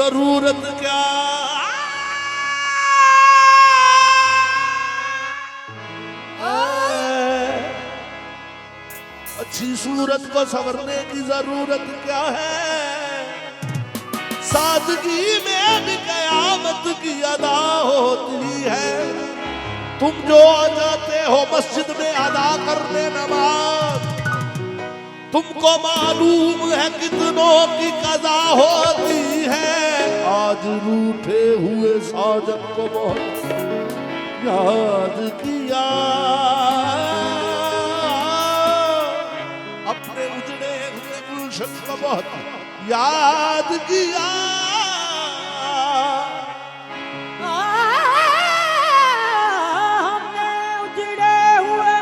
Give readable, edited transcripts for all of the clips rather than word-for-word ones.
जरूरत क्या। अच्छी सूरत को संवरने की जरूरत क्या है। सादगी में भी कयामत की अदा होती है। तुम जो आ जाते हो मस्जिद में अदा करने नमाज, तुमको मालूम है कितनों की कज़ा होती है। आज रूठे हुए साजन को बहुत याद किया, अपने उजड़े हुए गुलशन को बहुत याद किया। हमने उजड़े हुए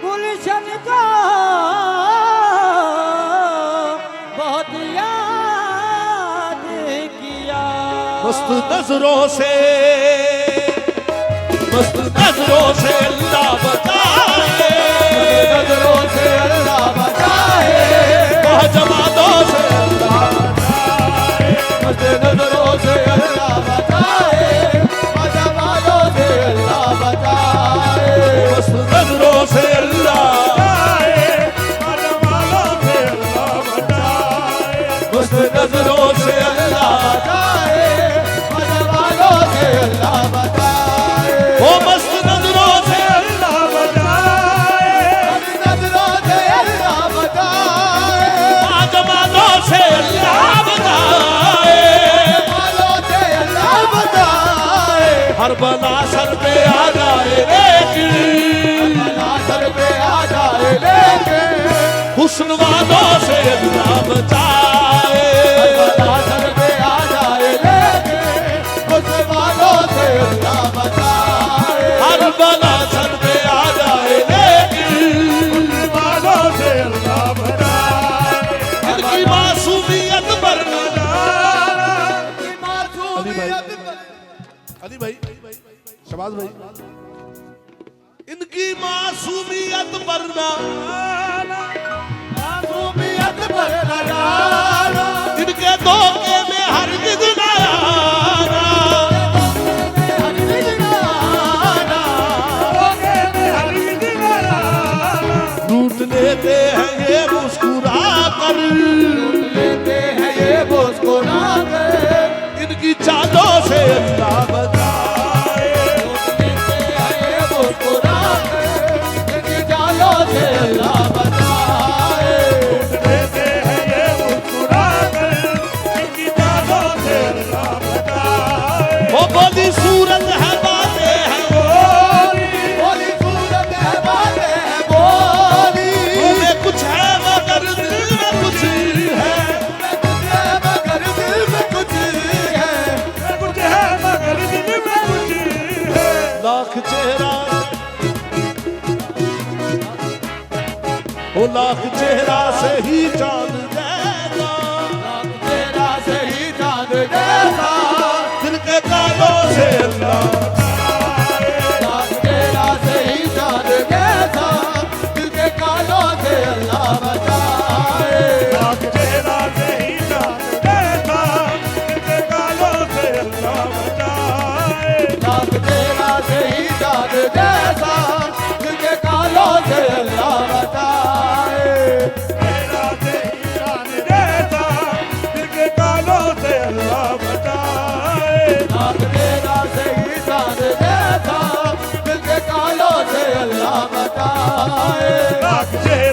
गुलशन को बहुत याद किया। मस्त नजरों से अल्लाह बचाए, नजरों से अल्लाह बचाए, जमानों से अल्लाह बचाए, नजरों से अल्लाह बचाए, जमानों से अल्लाह बचाए, मस्त नजरों से अल्लाह बचाए, जमानों से अल्लाह बचाए, मस्त नजरों से अल्लाह बचाए, जमानों से अल्लाह बचाए, वो मस्त नजरों से अल्लाह बचाए, नजरों से अल्लाह बचाए, जमानों से अल्लाह बचाए, जमानों से अल्लाह बचाए, हर बला सर पे आ जाए लेकिन, बला सर पे आ जाए लेकिन, हुस्न वालों से अल्लाह बचाए, बला सर पे आ जाए लेकिन, हुस्न वालों से अल्लाह बचाए, हर बला सर पे आ जाए लेकिन, वालों से अल्लाह बचाए, इनकी मासूमियत पर अली भाई, शबाज भाई, इनकी मासूमियत पर मासूमियत पर लगाना, इनके धोखे में हरगिज़ न आना, हरगिज़ न आना, धोखे में हरगिज़ न आना, लूट लेते हैं ये मुस्कुरा कर, लेते हैं ये मुस्कुरा कर, इनकी चालों से अल्लाह बचाए, लेते हैं ये मुस्कुरा कर, इनकी चालों से अल्लाह बचाए, लेते हैं ये मुस्कुरा कर, इनकी चालों से अल्लाह बचाए, वो बोली सूरत है बातें हैं बोली, बोली सूरत है बातें हैं बोली, उन्हें कुछ है मगर दिल में कुछ है, कुछ है मगर दिल में कुछ है, कुछ है मगर दिल में कुछ है, लाख चेहरा वो लाख चेहरा से ही चांद जैसा, तेरा सही चांद जैसा, दिल के कालों से अल्लाह तेरा सही चांद जैसा, दिल के कालों से अल्लाह बचाए, चेहरा से ही चांद जैसा, दिल के कालों से अल्लाह बचाए। तेरा सही चांद जैसा, दिल के कालों से अल्लाह बचाए, चेहरा से ही चांद जैसा, दिल के कालों से अल्लाह बचाए। तेरा सही चांद जैसा, दिल के कालों से अल्लाह बचाए, लाख चेहरा